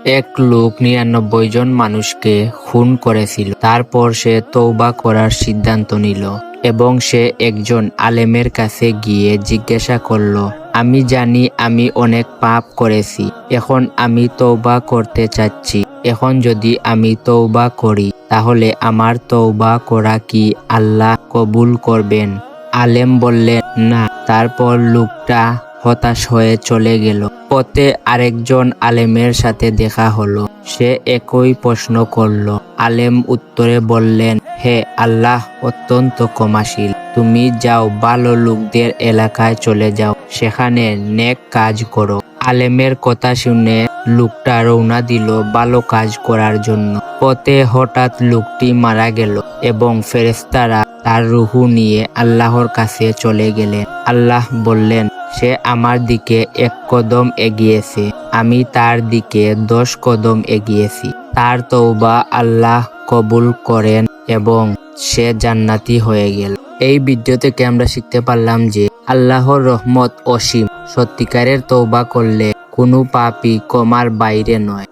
এক লোক ৯৯ জন মানুষকে খুন করেছিল। তারপর সে তওবা করার সিদ্ধান্ত নিল এবং সে একজন আলেমের কাছে গিয়ে জিজ্ঞাসা করল, আমি জানি আমি অনেক পাপ করেছি, এখন আমি তওবা করতে চাচ্ছি। এখন যদি আমি তওবা করি তাহলে আমার তওবা করা কি আল্লাহ কবুল করবেন? আলেম বললেন, না। তারপর লোকটা হতাশ হয়ে চলে গেল। পথে আরেকজন আলেমের সাথে দেখা হলো। সে একই প্রশ্ন করল। আলেম উত্তরে বললেন, হে আল্লাহ অত্যন্ত ক্ষমাশীল, তুমি যাও, ভালো লোকদের এলাকায় চলে যাও, সেখানে নেক কাজ করো। আলেমের কথা শুনে লোকটা রওনা দিল ভালো কাজ করার জন্য। পথে হঠাৎ লোকটি মারা গেল এবং ফেরেশতারা তার রূহ নিয়ে আল্লাহর কাছে চলে গেলেন। আল্লাহ বললেন, সে আমার দিকে ১ কদম এগিয়েছে, আমি তার দিকে ১০ কদম এগিয়েছি। তার তওবা আল্লাহ কবুল করেন এবং সে জান্নাতি হয়ে গেল। এই ভিডিও থেকে আমরা শিখতে পারলাম যে আল্লাহর রহমত অসীম। সত্যিকারের তওবা করলে কোনো পাপই ক্ষমার বাইরে নয়।